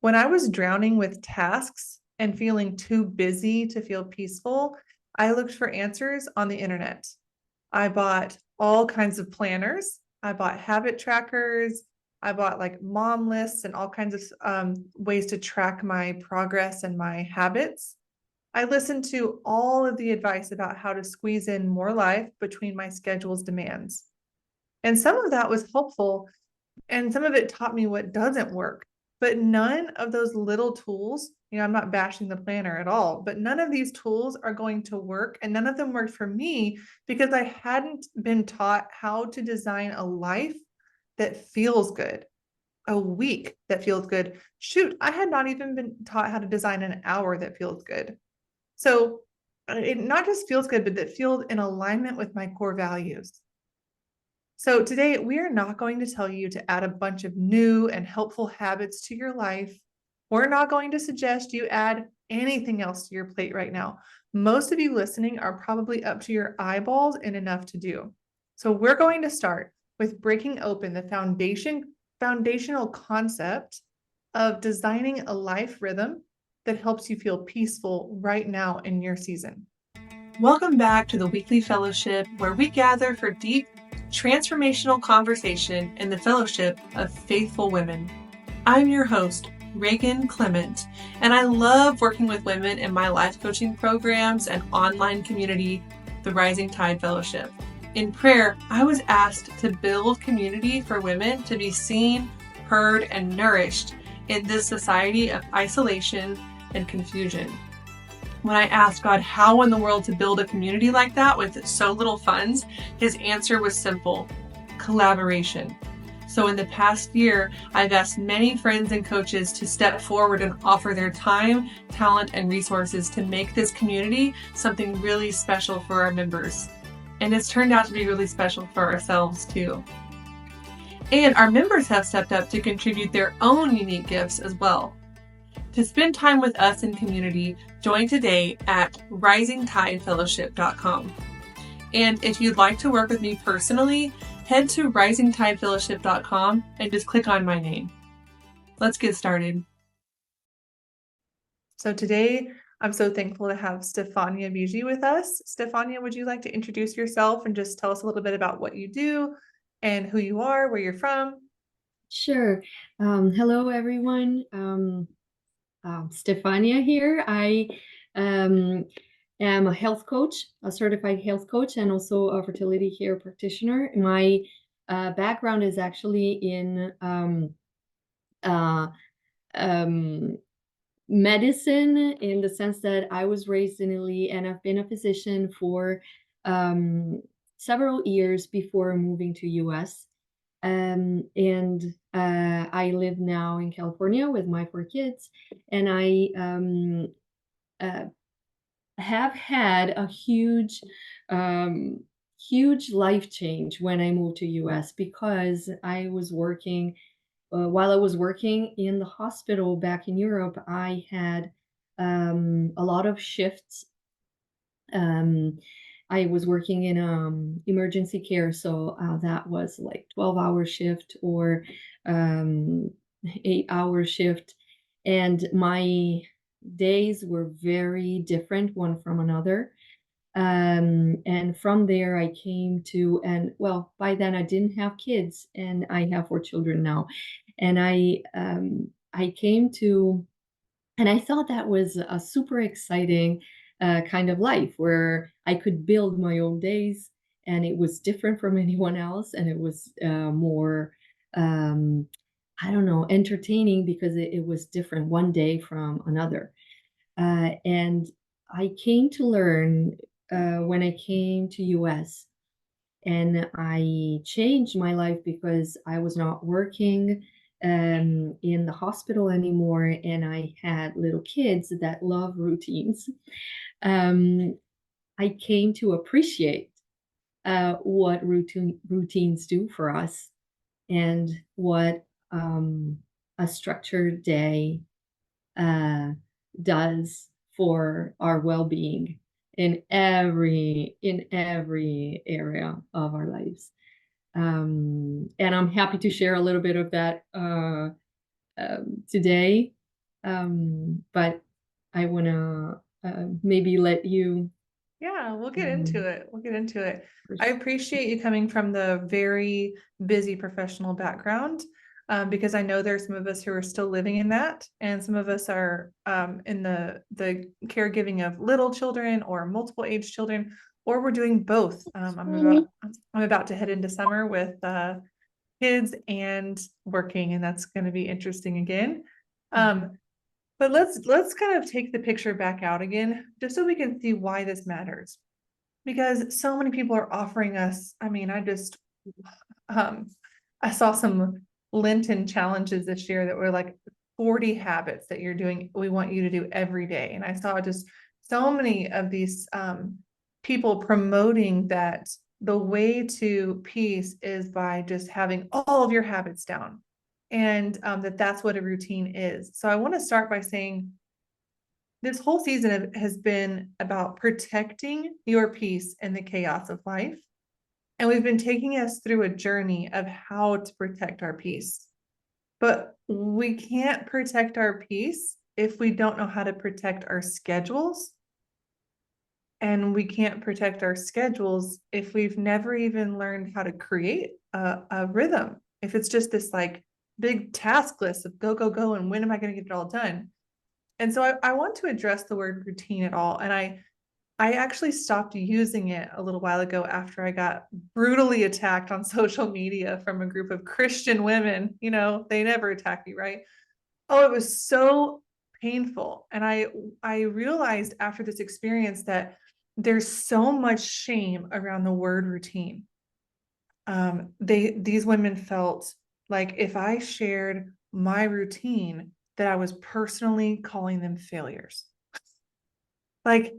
When I was drowning with tasks and feeling too busy to feel peaceful, I looked for answers on the internet. I bought all kinds of planners. I bought habit trackers. I bought like mom lists and all kinds of ways to track my progress and my habits. I listened to all of the advice about how to squeeze in more life between my schedule's demands. And some of that was helpful, and some of it taught me what doesn't work. But none of those little tools, I'm not bashing the planner at all, but none of these tools are going to work. And none of them worked for me because I hadn't been taught how to design a life that feels good, a week that feels good. Shoot, I had not even been taught how to design an hour that feels good. So it not just feels good, but that feels in alignment with my core values. So today we are not going to tell you to add a bunch of new and helpful habits to your life. We're not going to suggest you add anything else to your plate right now. Most of you listening are probably up to your eyeballs and enough to do. So we're going to start with breaking open the foundational concept of designing a life rhythm that helps you feel peaceful right now in your season. Welcome back to the weekly fellowship where we gather for deep, transformational conversation in the fellowship of faithful women. I'm your host, Reagan Clement, and I love working with women in my life coaching programs and online community, the Rising Tide Fellowship. In prayer, I was asked to build community for women to be seen, heard, and nourished in this society of isolation and confusion. When I asked God how in the world to build a community like that with so little funds, his answer was simple: collaboration. So in the past year, I've asked many friends and coaches to step forward and offer their time, talent, and resources to make this community something really special for our members. And it's turned out to be really special for ourselves too. And our members have stepped up to contribute their own unique gifts as well. To spend time with us in community, join today at risingtidefellowship.com. And if you'd like to work with me personally, head to risingtidefellowship.com and just click on my name. Let's get started. So today, I'm so thankful to have Stefania Bigi with us. Stefania, would you like to introduce yourself and just tell us a little bit about what you do and who you are, where you're from? Sure. Hello, everyone. Stefania here. I am a health coach, a certified health coach, and also a fertility care practitioner. My background is actually in medicine, in the sense that I was raised in Italy and I've been a physician for several years before moving to US. I live now in California with my 4 kids, and I have had a huge life change when I moved to US, because I was working while I was working in the hospital back in Europe. I had a lot of shifts. I was working in emergency care, so that was like 12-hour shift or 8-hour shift, and my days were very different one from another. And from there I came to, and well, by then I didn't have kids, and I have 4 children now, and I came to, and I thought that was a super exciting kind of life where I could build my own days, and it was different from anyone else, and it was more, I don't know, entertaining, because it was different one day from another. And I came to learn when I came to US, and I changed my life because I was not working in the hospital anymore, and I had little kids that love routines. Um, I came to appreciate what routines do for us, and what a structured day uh, does for our well-being in every area of our lives. And I'm happy to share a little bit of that today. But I want to maybe let you. Yeah, we'll get into um, it. We'll get into it. I pers- appreciate you coming from the very busy professional background, because I know there's some of us who are still living in that, and some of us are in the caregiving of little children or multiple age children, or we're doing both. I'm about to head into summer with kids and working, and that's going to be interesting again. Mhm. But let's kind of take the picture back out again, just so we can see why this matters. Because so many people are offering us, I mean, um, I saw some Lenten challenges this year that were like 40 habits that we want you to do every day. And I saw just so many of these people promoting that the way to peace is by just having all of your habits down, and that's what a routine is. So I want to start by saying this whole season has been about protecting your peace in the chaos of life. And we've been taking us through a journey of how to protect our peace. But we can't protect our peace if we don't know how to protect our schedules. And we can't protect our schedules if we've never even learned how to create a rhythm. If it's just this like big task list of go, go, go, and when am I going to get it all done? And so I want to address the word routine at all. And I actually stopped using it a little while ago after I got brutally attacked on social media from a group of Christian women. You know, they never attack me, right? Oh, it was so painful. And I realized after this experience that there's so much shame around the word routine. These women felt like if I shared my routine, that I was personally calling them failures. Like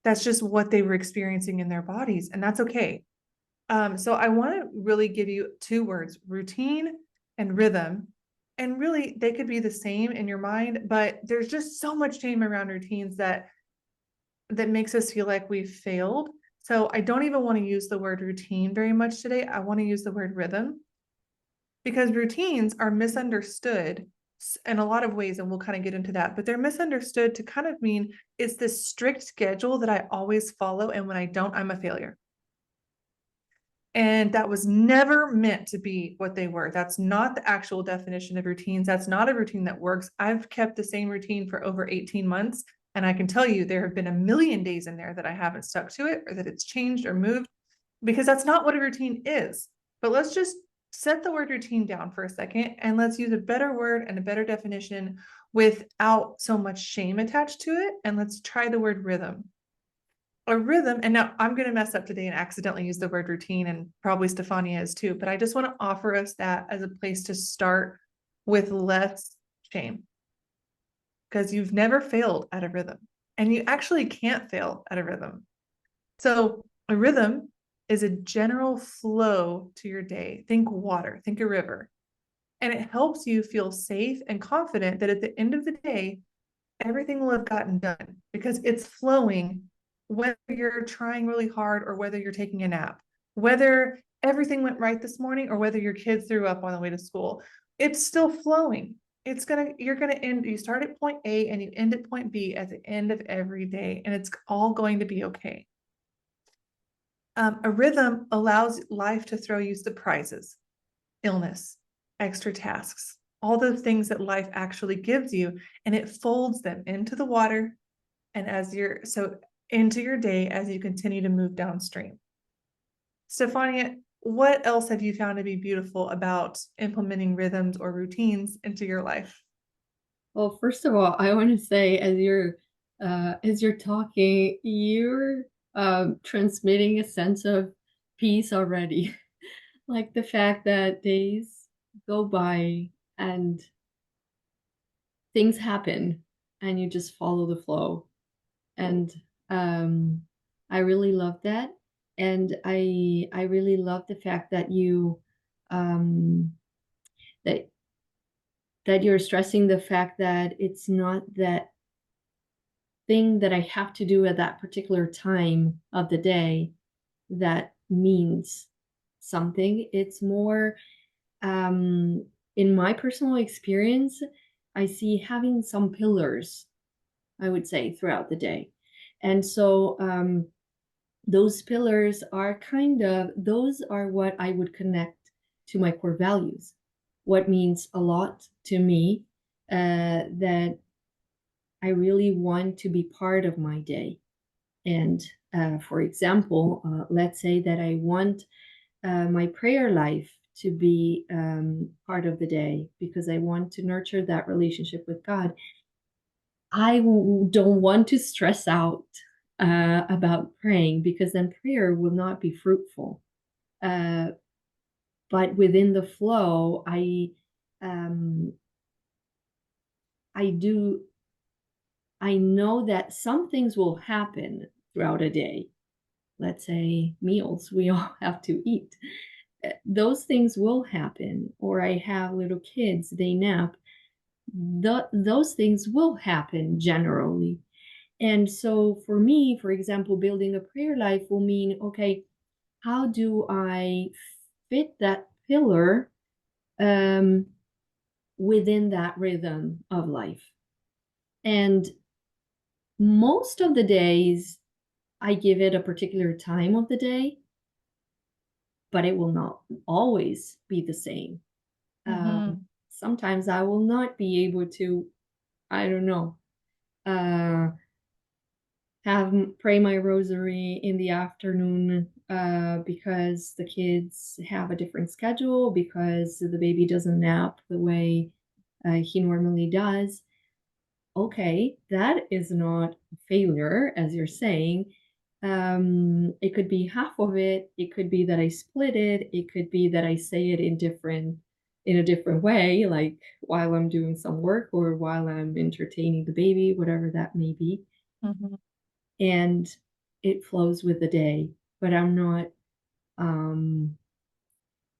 that's just what they were experiencing in their bodies, and that's okay. So I want to really give you two words: routine and rhythm. And really, they could be the same in your mind, but there's just so much shame around routines that makes us feel like we've failed. So I don't even want to use the word routine very much today. I want to use the word rhythm, because routines are misunderstood in a lot of ways, and we'll kind of get into that, but they're misunderstood to kind of mean it's this strict schedule that I always follow, and when I don't, I'm a failure. And that was never meant to be what they were. That's not the actual definition of routines. That's not a routine that works. I've kept the same routine for over 18 months. And I can tell you there have been a million days in there that I haven't stuck to it, or that it's changed or moved, because that's not what a routine is. But let's just set the word routine down for a second, and let's use a better word and a better definition without so much shame attached to it. And let's try the word rhythm. A rhythm, and now I'm going to mess up today and accidentally use the word routine, and probably Stefania is too, but I just want to offer us that as a place to start with less shame, because you've never failed at a rhythm, and you actually can't fail at a rhythm. So a rhythm is a general flow to your day. Think water, think a river, and it helps you feel safe and confident that at the end of the day, everything will have gotten done because it's flowing, whether you're trying really hard or whether you're taking a nap, whether everything went right this morning or whether your kids threw up on the way to school. It's still flowing. You're gonna end, you start at point A and you end at point B at the end of every day, and it's all going to be okay. A rhythm allows life to throw you surprises, illness, extra tasks, all those things that life actually gives you, and it folds them into the water and into your day as you continue to move downstream. Stefania, what else have you found to be beautiful about implementing rhythms or routines into your life? Well, first of all, I want to say as you're talking, you're transmitting a sense of peace already. Like the fact that days go by and things happen and you just follow the flow. And um, I really love that. And I really love the fact that um, that you're stressing the fact that it's not that thing that I have to do at that particular time of the day that means something. It's more, in my personal experience, I see having some pillars, I would say, throughout the day. And so those pillars are those are what I would connect to my core values, what means a lot to me, that I really want to be part of my day. And for example, let's say that I want my prayer life to be part of the day because I want to nurture that relationship with God. Don't want to stress out about praying because then prayer will not be fruitful. Uh, but within the flow, um, I do. I know that some things will happen throughout a day. Let's say meals we all have to eat. Those things will happen. Or I have little kids, they nap. Those things will happen generally. And so for me, for example, building a prayer life will mean, okay, how do I fit that pillar um, within that rhythm of life? And most of the days, I give it a particular time of the day, but it will not always be the same. Mhm. Sometimes I will not be able to, I don't know, uh, pray my rosary in the afternoon because the kids have a different schedule, because the baby doesn't nap the way he normally does. Okay, that is not failure, as you're saying. It could be half of it. It could be that I split it. It could be that I say it in a different way, like while I'm doing some work or while I'm entertaining the baby, whatever that may be. Mhm. And it flows with the day, but I'm not um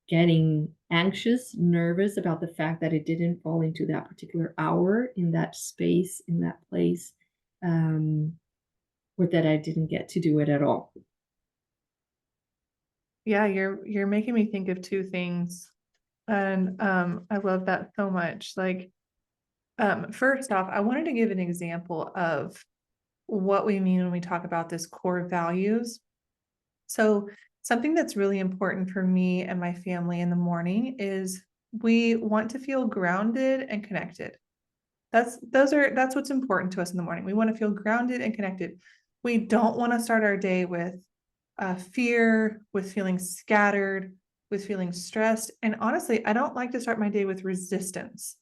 getting anxious, nervous about the fact that it didn't fall into that particular hour, in that space, in that place, um, or that I didn't get to do it at all. Yeah, you're making me think of two things. And I love that so much. Like, first off, I wanted to give an example of what we mean when we talk about this core values. So something that's really important for me and my family in the morning is we want to feel grounded and connected. That's what's important to us in the morning. We want to feel grounded and connected. We don't want to start our day with fear, with feeling scattered, with feeling stressed. And honestly, I don't like to start my day with resistance.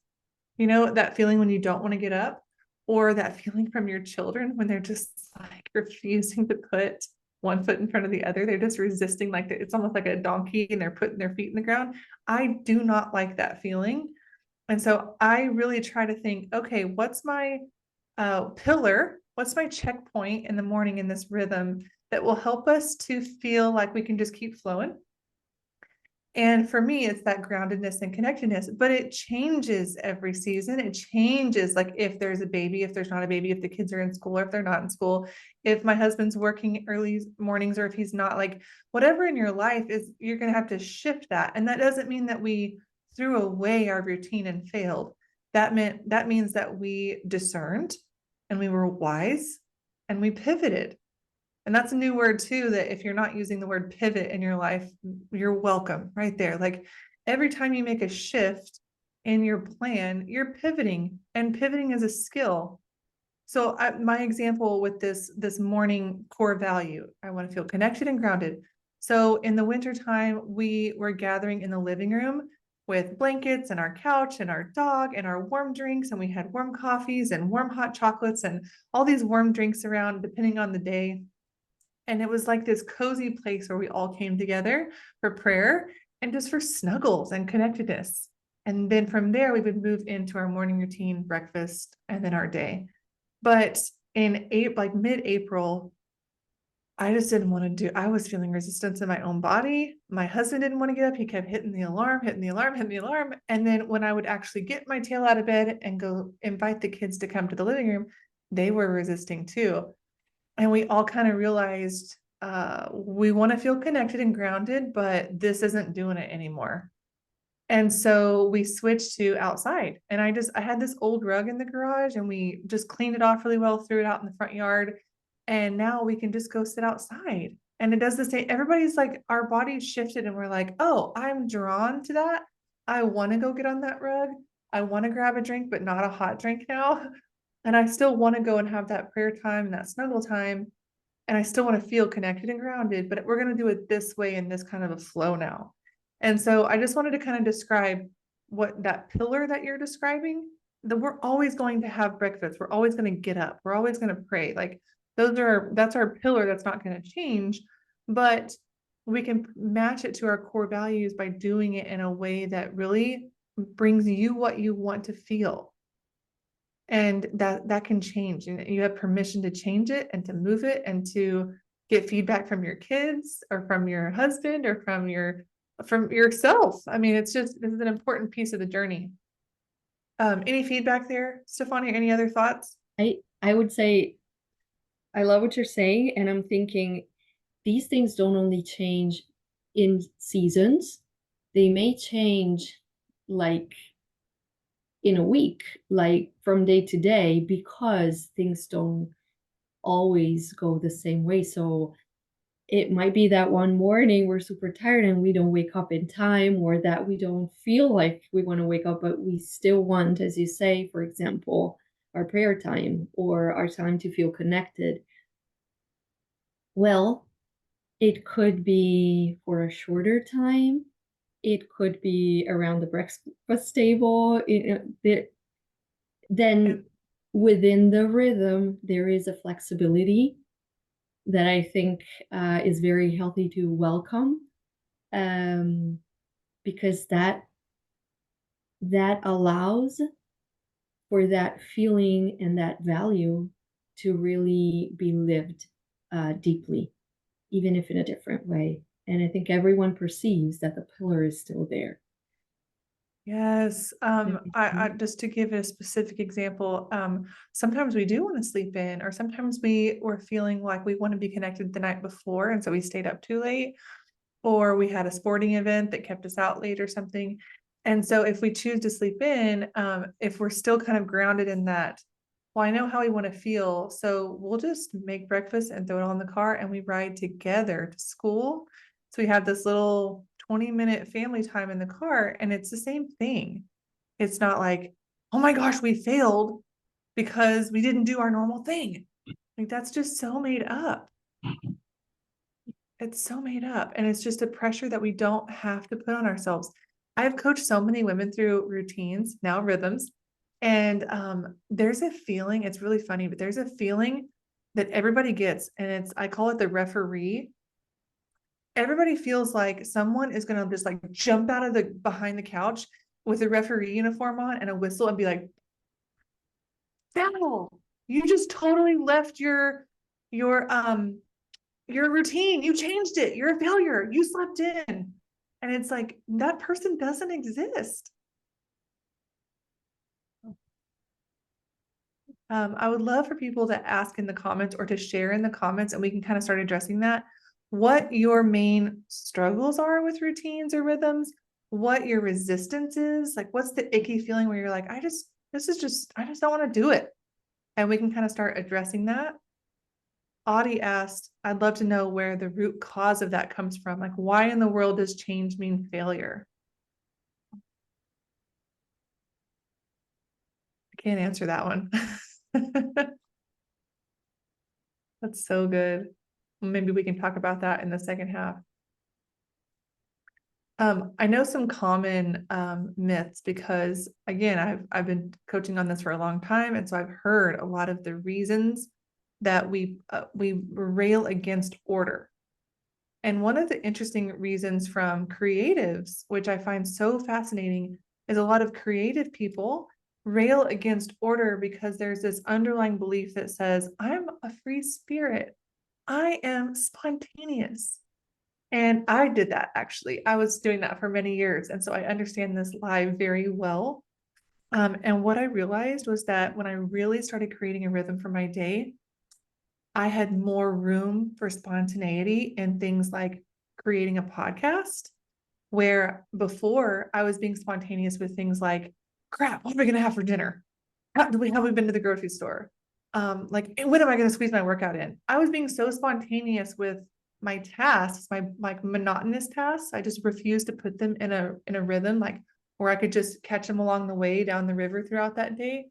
You know, that feeling when you don't want to get up, or that feeling from your children when they're just like refusing to put one foot in front of the other. They're just resisting, like it's almost like a donkey and they're putting their feet in the ground. I do not like that feeling. And so I really try to think, okay, what's my pillar? What's my checkpoint in the morning in this rhythm that will help us to feel like we can just keep flowing? And for me, it's that groundedness and connectedness, but it changes every season. It changes, like if there's a baby, if there's not a baby, if the kids are in school or if they're not in school, if my husband's working early mornings or if he's not, like whatever in your life is, you're going to have to shift that. And that doesn't mean that we threw away our routine and failed. That means that we discerned and we were wise and we pivoted. And that's a new word too, that if you're not using the word pivot in your life, you're welcome right there. Like every time you make a shift in your plan, you're pivoting, and pivoting is a skill. So my example with this morning core value, I want to feel connected and grounded. So in the wintertime, we were gathering in the living room with blankets and our couch and our dog and our warm drinks. And we had warm coffees and warm hot chocolates and all these warm drinks around, depending on the day. And it was like this cozy place where we all came together for prayer and just for snuggles and connectedness. And then from there, we would move into our morning routine, breakfast, and then our day. But in like mid-April, I just didn't want to I was feeling resistance in my own body. My husband didn't want to get up. He kept hitting the alarm, hitting the alarm, hitting the alarm. And then when I would actually get my tail out of bed and go invite the kids to come to the living room, they were resisting too. And we all kind of realized we want to feel connected and grounded, but this isn't doing it anymore. And so we switched to outside, and I had this old rug in the garage, and we just cleaned it off really well, threw it out in the front yard. And now we can just go sit outside, and it does the same. Everybody's like, our bodies shifted and we're like, oh, I'm drawn to that. I want to go get on that rug. I want to grab a drink, but not a hot drink now. And I still want to go and have that prayer time and that snuggle time. And I still want to feel connected and grounded, but we're going to do it this way in this kind of a flow now. And so I just wanted to kind of describe what that pillar that you're describing, that we're always going to have breakfast. We're always going to get up. We're always going to pray. Like that's our pillar. That's not going to change, but we can match it to our core values by doing it in a way that really brings you what you want to feel. And that can change, and you have permission to change it and to move it and to get feedback from your kids or from your husband or from yourself. I mean, this is an important piece of the journey. Any feedback there, Stefania? Any other thoughts? I would say I love what you're saying, and I'm thinking these things don't only change in seasons, they may change like in a week, like from day to day, because things don't always go the same way. So it might be that one morning we're super tired and we don't wake up in time, or that we don't feel like we want to wake up, but we still want, as you say, for example, our prayer time or our time to feel connected. Well, it could be for a shorter time. It could be around the breakfast table. Then within the rhythm, there is a flexibility that I think is very healthy to welcome, because that allows for that feeling and that value to really be lived deeply, even if in a different way. And I think everyone perceives that the pillar is still there. Yes. I just to give a specific example, sometimes we do want to sleep in, or sometimes we were feeling like we want to be connected the night before, and so we stayed up too late, or we had a sporting event that kept us out late or something. And so if we choose to sleep in, if we're still kind of grounded in that, well, I know how we want to feel, so we'll just make breakfast and throw it all in the car and we ride together to school. So we have this little 20-minute family time in the car, and it's the same thing. It's not like, oh my gosh, we failed because we didn't do our normal thing. Like that's just so made up. It's so made up, and it's just a pressure that we don't have to put on ourselves. I've coached so many women through routines, now rhythms, and there's a feeling, it's really funny, but there's a feeling that everybody gets, and I call it the referee. Everybody feels like someone is going to just like jump out of behind the couch with a referee uniform on and a whistle and be like, foul, you just totally left your routine, you changed it, you're a failure, you slept in. And it's like, that person doesn't exist. I would love for people to ask in the comments or to share in the comments, and we can kind of start addressing that, what your main struggles are with routines or rhythms, what your resistance is, like what's the icky feeling where you're like, I just don't want to do it. And we can kind of start addressing that. Audie asked, I'd love to know where the root cause of that comes from. Like, why in the world does change mean failure? I can't answer that one. That's so good. Maybe we can talk about that in the second half. I know some common myths, because again, I've been coaching on this for a long time, and so I've heard a lot of the reasons that we rail against order. And one of the interesting reasons from creatives, which I find so fascinating, is a lot of creative people rail against order because there's this underlying belief that says, I'm a free spirit. I am spontaneous. And I did that, actually. I was doing that for many years. And so I understand this live very well. And what I realized was that when I really started creating a rhythm for my day, I had more room for spontaneity in things like creating a podcast where before I was being spontaneous with things like, crap, what are we going to have for dinner? Have we been to the grocery store? Like, when am I going to squeeze my workout in? I was being so spontaneous with my tasks, my like monotonous tasks. I just refused to put them in a rhythm, like where I could just catch them along the way down the river throughout that day.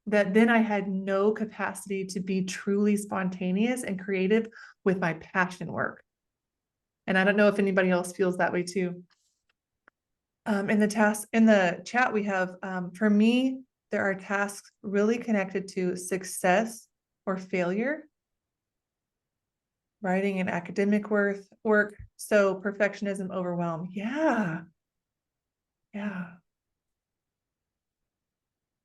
That then I had no capacity to be truly spontaneous and creative with my passion work. And I don't know if anybody else feels that way too. In the chat, we have, for me, there are tasks really connected to success or failure, writing and academic work. So perfectionism, overwhelm. Yeah. Yeah.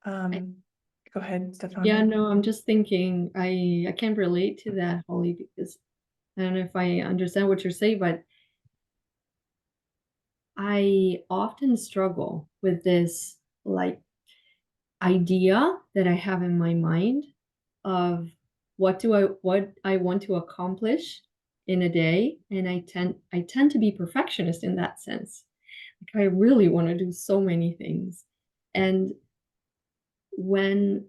Go ahead, Stefan. Yeah, no, I'm just thinking I can relate to that, Holly, because I don't know if I understand what you're saying, but I often struggle with this like idea that I have in my mind of what I want to accomplish in a day, and I tend to be perfectionist in that sense. Like I really want to do so many things, and when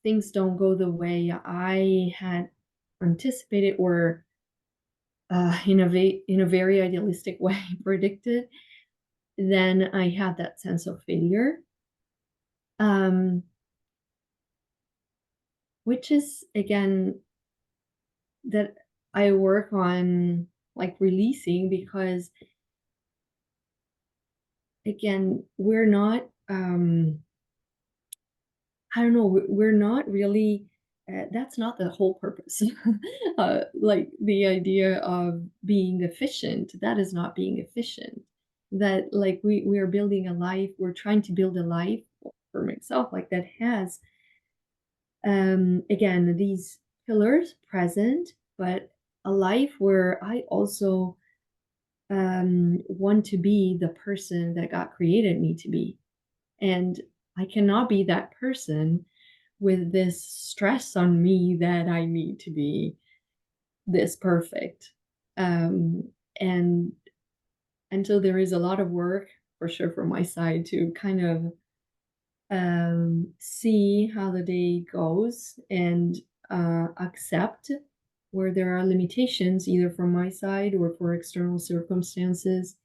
things don't go the way I had anticipated or in a very idealistic way predicted, then I had that sense of failure. Um, which is again that I work on like releasing, because again, we're not I don't know, we're not really that's not the whole purpose. Like the idea of being efficient, that is not being efficient. That like we are building a life, we're trying to build a life for myself like that has again these pillars present, but a life where I also want to be the person that God created me to be. And I cannot be that person with this stress on me that I need to be this perfect. Um, and and so there is a lot of work for sure from my side to kind of see how the day goes and accept where there are limitations, either from my side or for external circumstances,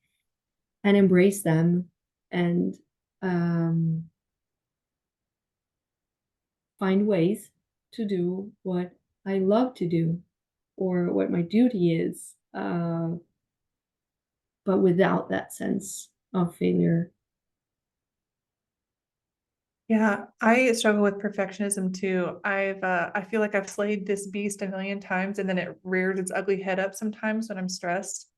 and embrace them and um, find ways to do what I love to do or what my duty is, but without that sense of failure. Yeah, I struggle with perfectionism too. I feel like I've slayed this beast a million times and then it rears its ugly head up sometimes when I'm stressed.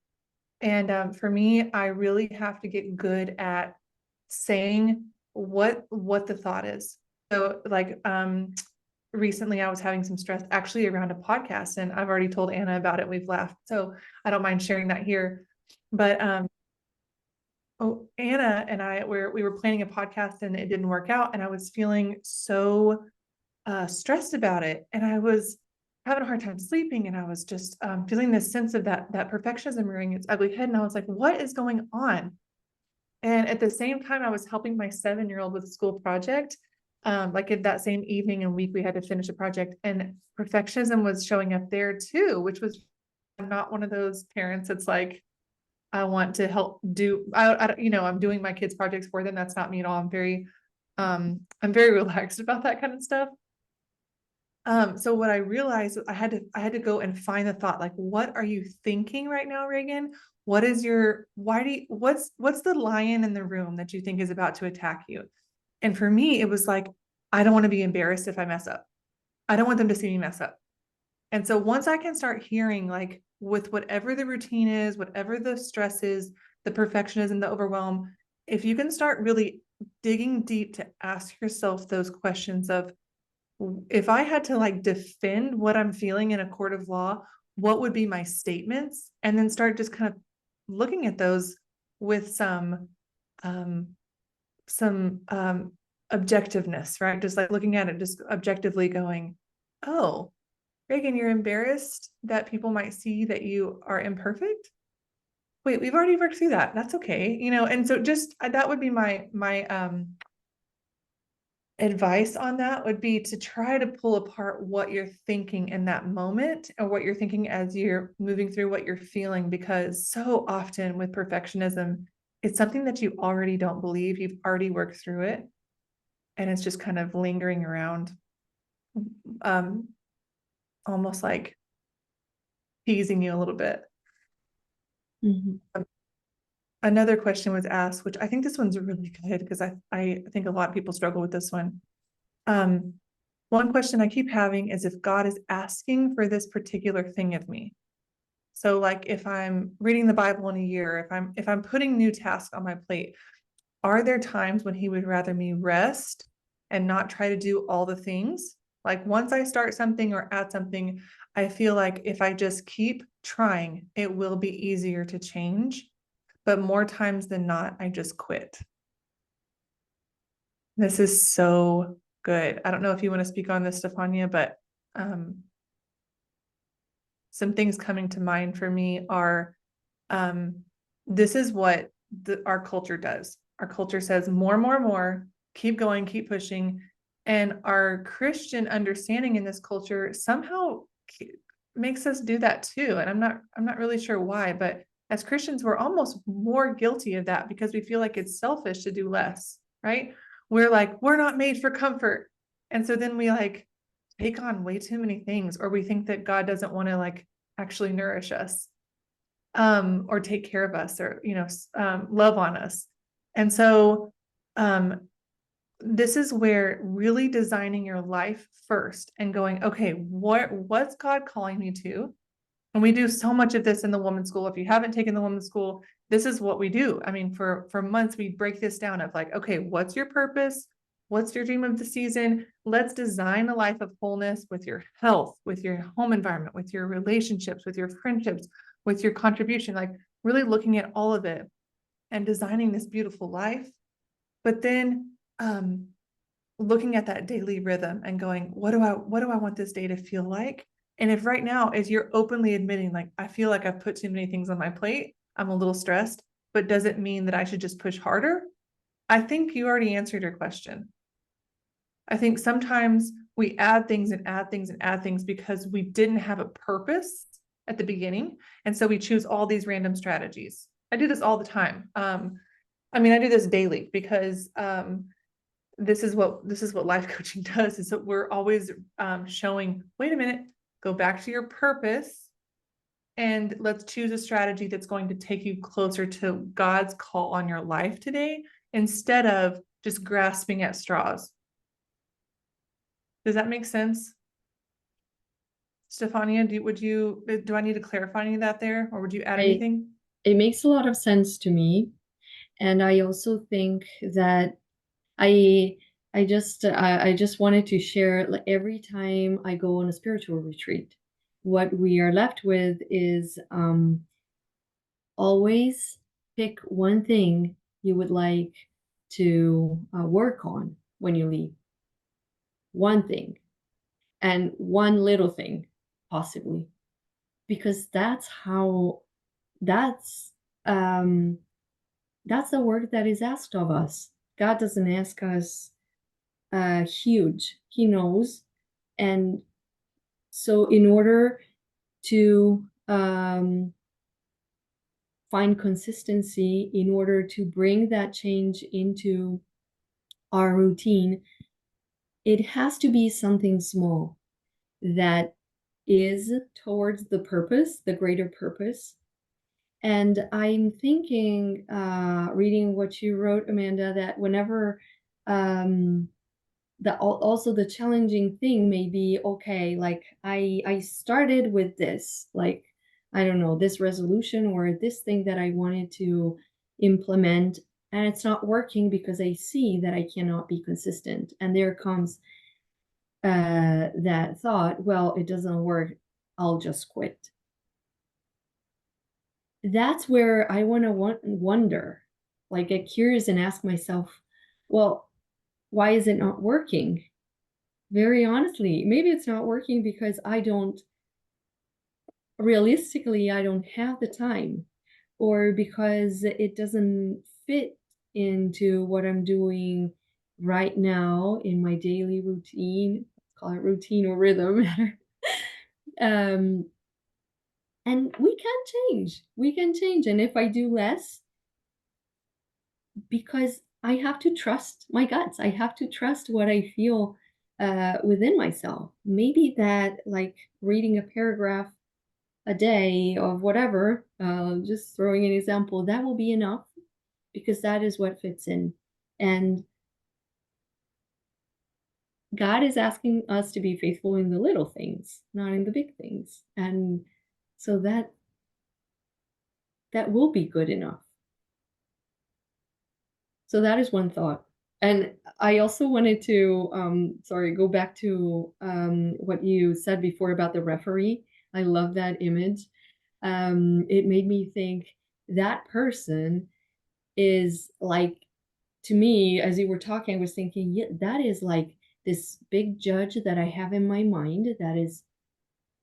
And for me, I really have to get good at saying what the thought is. So like recently I was having some stress actually around a podcast, and I've already told Anna about it. We've laughed. So I don't mind sharing that here. But oh, Anna and I we were planning a podcast and it didn't work out, and I was feeling so stressed about it, and I was having a hard time sleeping, and I was just feeling this sense of that perfectionism rearing its ugly head, and I was like, what is going on? And at the same time, I was helping my 7-year-old with a school project. Like in that same evening and week, we had to finish a project, and perfectionism was showing up there too, which was, I'm not one of those parents that's like, I want to help do, I'm doing my kids' projects for them. That's not me at all. I'm very relaxed about that kind of stuff. So what I realized, I had to go and find the thought, like, what are you thinking right now, Reagan? What is your, what's the lion in the room that you think is about to attack you? And for me, it was like, I don't want to be embarrassed if I mess up. I don't want them to see me mess up. And so once I can start hearing, like, with whatever the routine is, whatever the stress is, the perfectionism, the overwhelm, if you can start really digging deep to ask yourself those questions of, if I had to like defend what I'm feeling in a court of law, what would be my statements? And then start just kind of looking at those with um, some objectiveness, right? Just like looking at it, just objectively going, oh, Reagan, you're embarrassed that people might see that you are imperfect. wait, we've already worked through that. That's okay. And so just that would be my advice on that would be to try to pull apart what you're thinking in that moment or what you're thinking as you're moving through what you're feeling, because so often with perfectionism, it's something that you already don't believe. You've already worked through it, and it's just kind of lingering around, almost like teasing you a little bit. Mhm. Another question was asked, which I think this one's really good because I think a lot of people struggle with this one. One question I keep having is if God is asking for this particular thing of me. So like if I'm reading the Bible in a year, if I'm putting new tasks on my plate, are there times when he would rather me rest and not try to do all the things? Like once I start something or add something, I feel like if I just keep trying, it will be easier to change. But more times than not, I just quit. This is so good. I don't know if you want to speak on this, Stefania, but some things coming to mind for me are this is what our culture does. Our culture says more, keep going, keep pushing. And our Christian understanding in this culture somehow makes us do that too. And I'm not really sure why, but as Christians, we're almost more guilty of that because we feel like it's selfish to do less, right? We're like, we're not made for comfort. And so then we like take on way too many things, or we think that God doesn't want to like actually nourish us, or take care of us, or, love on us. And so, this is where really designing your life first and going, okay, what's God calling me to? And we do so much of this in the women's school. If you haven't taken the women's school, this is what we do. I mean, for months, we break this down of like, okay, what's your purpose? What's your dream of the season? Let's design a life of wholeness with your health, with your home environment, with your relationships, with your friendships, with your contribution, like really looking at all of it and designing this beautiful life. But then looking at that daily rhythm and going, what do I want this day to feel like? And if right now, as you're openly admitting, like, I feel like I've put too many things on my plate, I'm a little stressed, but does it mean that I should just push harder? I think you already answered your question. I think sometimes we add things and add things and add things because we didn't have a purpose at the beginning. And so we choose all these random strategies. I do this all the time. I mean, I do this daily because this is what life coaching does, is that we're always showing, wait a minute, go back to your purpose and let's choose a strategy that's going to take you closer to God's call on your life today, instead of just grasping at straws. Does that make sense? Stefania, do I need to clarify any of that there, or would you add anything? It makes a lot of sense to me. And I also think that I just wanted to share, like, every time I go on a spiritual retreat, what we are left with is always pick one thing you would like to work on when you leave. One thing, and one little thing, possibly, because that's um, that's the work that is asked of us. God doesn't ask us huge. He knows. And so in order to find consistency, in order to bring that change into our routine, it has to be something small that is towards the purpose, the greater purpose. And I'm thinking, reading what you wrote, Amanda, that whenever also the challenging thing may be, okay, like I started with this, like, I don't know, this resolution or this thing that I wanted to implement, and it's not working because I see that I cannot be consistent. And there comes that thought, well, it doesn't work, I'll just quit. That's where I want to wonder, like, get curious and ask myself, well, why is it not working? Very honestly, maybe it's not working because realistically, I don't have the time, or because it doesn't fit into what I'm doing right now in my daily routine. Let's call it routine or rhythm. um, and we can change. We can change. And if I do less, because I have to trust my guts. I have to trust what I feel within myself. Maybe that, like reading a paragraph a day of whatever, just throwing an example, that will be enough because that is what fits in. And God is asking us to be faithful in the little things, not in the big things. And so that will be good enough. So that is one thought. And I also wanted to, sorry, go back to what you said before about the referee. I love that image. It made me think that person is like, to me, as you were talking, I was thinking, yeah, that is like this big judge that I have in my mind that is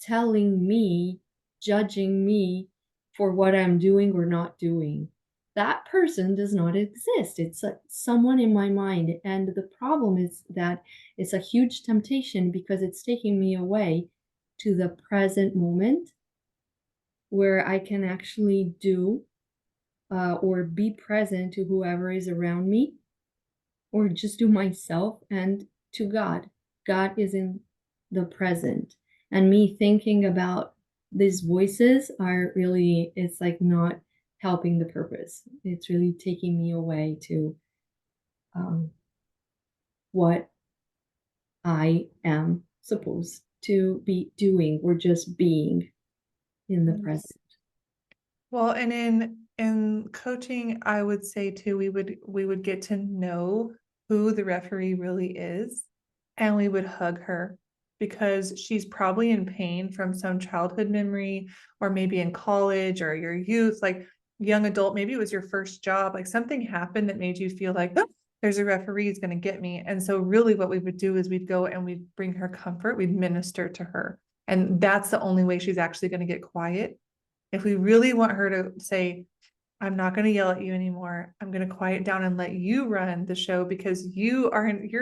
telling me, judging me for what I'm doing or not doing. That person does not exist. It's someone in my mind. And the problem is that it's a huge temptation because it's taking me away to the present moment where I can actually do or be present to whoever is around me or just to myself and to God. God is in the present. And me thinking about these voices are really, it's like not helping the purpose. It's really taking me away to um, what I am supposed to be doing or just being in the present. Well, and in coaching, I would say too, we would get to know who the referee really is, and we would hug her because she's probably in pain from some childhood memory, or maybe in college or your youth, like young adult, maybe it was your first job, like something happened that made you feel like, "Oh, there's a referee who's going to get me." And so really what we would do is we'd go and we'd bring her comfort, we'd minister to her. And that's the only way she's actually going to get quiet. If we really want her to say, I'm not going to yell at you anymore, I'm going to quiet down and let you run the show because you're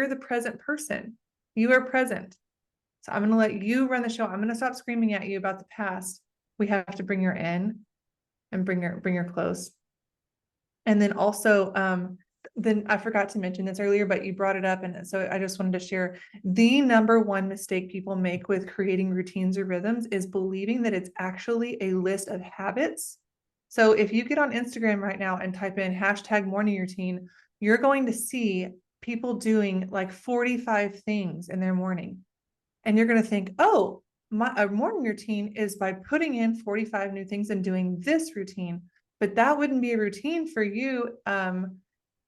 the present person. You are present. So I'm going to let you run the show. I'm going to stop screaming at you about the past. We have to bring her in and bring her close. And then also, then I forgot to mention this earlier, but you brought it up. And so I just wanted to share the number one mistake people make with creating routines or rhythms is believing that it's actually a list of habits. So if you get on Instagram right now and type in #morning routine, you're going to see people doing like 45 things in their morning. And you're going to think, oh, a morning routine is by putting in 45 new things and doing this routine. But that wouldn't be a routine for you,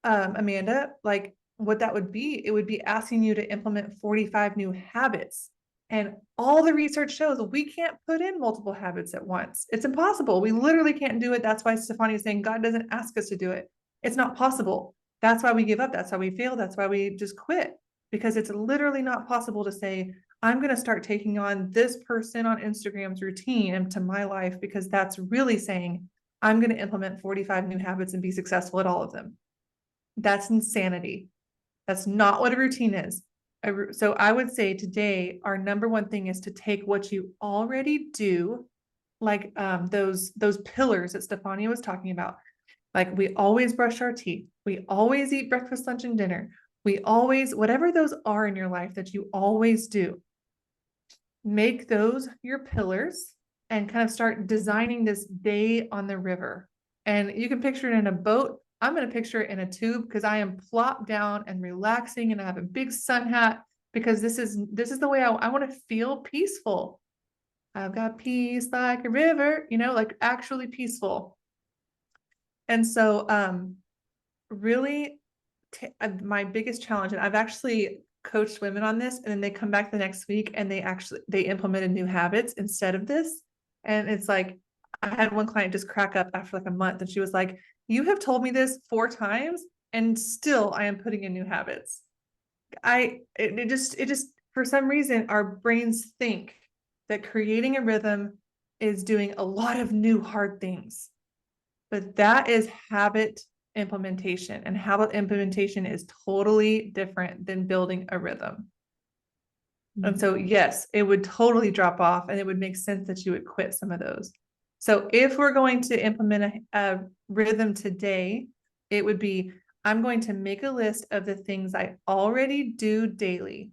Amanda. Like what that would be, it would be asking you to implement 45 new habits. And all the research shows we can't put in multiple habits at once. It's impossible. We literally can't do it. That's why Stefani is saying God doesn't ask us to do it. It's not possible. That's why we give up. That's why we fail. That's why we just quit, because it's literally not possible to say, I'm going to start taking on this person on Instagram's routine into my life, because that's really saying I'm going to implement 45 new habits and be successful at all of them. That's insanity. That's not what a routine is. So I would say today, our number one thing is to take what you already do, like those pillars that Stefania was talking about. Like we always brush our teeth. We always eat breakfast, lunch, and dinner. We always, whatever those are in your life that you always do, make those your pillars and kind of start designing this day on the river. And you can picture it in a boat. I'm going to picture it in a tube because I am plopped down and relaxing, and I have a big sun hat because this is the way I want to feel peaceful. I've got peace like a river, like actually peaceful. And so really my biggest challenge, and I've actually coached women on this, and then they come back the next week and they implemented new habits instead of this. And it's like, I had one client just crack up after like a month, and she was like, you have told me this 4 times and still I am putting in new habits. It just for some reason our brains think that creating a rhythm is doing a lot of new hard things. but that is habit implementation, and habit implementation is totally different than building a rhythm. And so, yes, it would totally drop off, and it would make sense that you would quit some of those. So if we're going to implement a rhythm today, it would be, I'm going to make a list of the things I already do daily.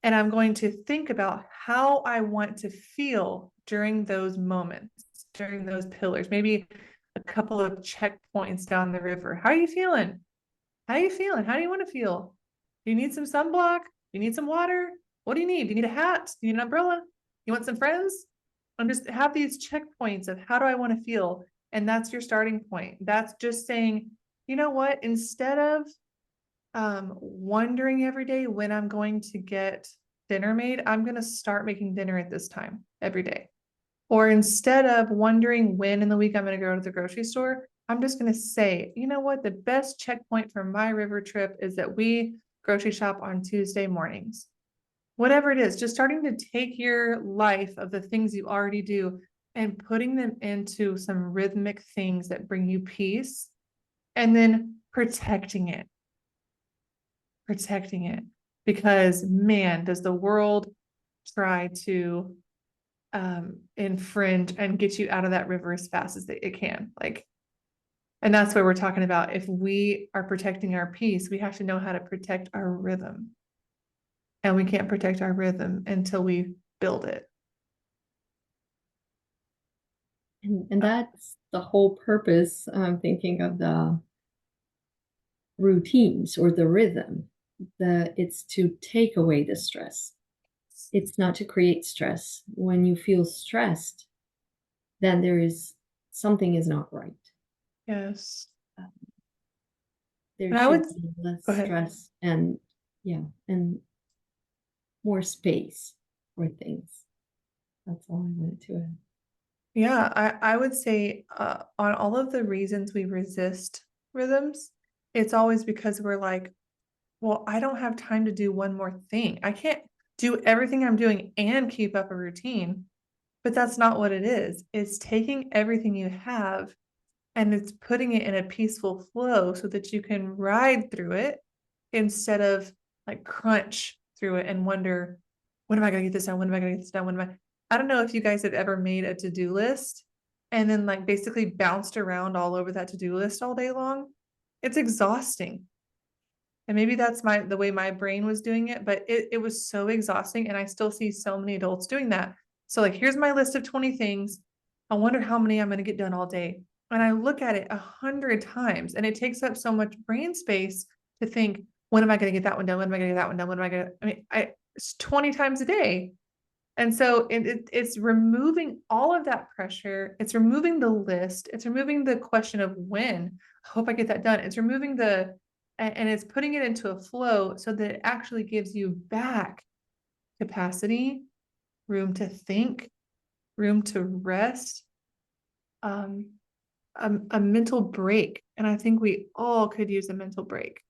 And I'm going to think about how I want to feel during those moments, during those pillars, maybe a couple of checkpoints down the river. How are you feeling? How are you feeling? How do you want to feel? Do you need some sunblock? Do you need some water? What do you need? Do you need a hat? Do you need an umbrella? You want some friends? And just have these checkpoints of how do I want to feel? And that's your starting point. That's just saying, you know what, instead of wondering every day when I'm going to get dinner made, I'm going to start making dinner at this time every day. Or instead of wondering when in the week I'm going to go to the grocery store, I'm just going to say, you know what, the best checkpoint for my river trip is that we grocery shop on Tuesday mornings. Whatever it is, just starting to take your life of the things you already do and putting them into some rhythmic things that bring you peace, and then protecting it. Because, man, does the world try to infringe and get you out of that river as fast as it can. Like, and that's where we're talking about, if we are protecting our peace, we have to know how to protect our rhythm. And we can't protect our rhythm until we build it. And that's the whole purpose, I'm thinking, of the routines or the rhythm. It's to take away the stress. It's not to create stress. When you feel stressed, then something is not right. Yes. There And I should would be less go ahead. stress and more space for things. That's all I wanted to add. Yeah, I would say on all of the reasons we resist rhythms, it's always because we're like, well, I don't have time to do one more thing. I can't do everything I'm doing and keep up a routine. But that's not what it is. It's taking everything you have and it's putting it in a peaceful flow so that you can ride through it instead of like crunch through it and wonder, when am I going to get this done? When am I going to get this done? When am I don't know if you guys have ever made a to-do list and then like basically bounced around all over that to-do list all day long. It's exhausting. And maybe that's the way my brain was doing it, but it was so exhausting. And I still see so many adults doing that. So like, here's my list of 20 things. I wonder how many I'm going to get done all day. And I look at it 100 times and it takes up so much brain space to think, when am I going to get that one done? When am I going to get that one done? When am I going to, it's 20 times a day. And so it's removing all of that pressure. It's removing the list. It's removing the question of when. I hope I get that done. It's removing and it's putting it into a flow so that it actually gives you back capacity, room to think, room to rest, a mental break. And I think we all could use a mental break.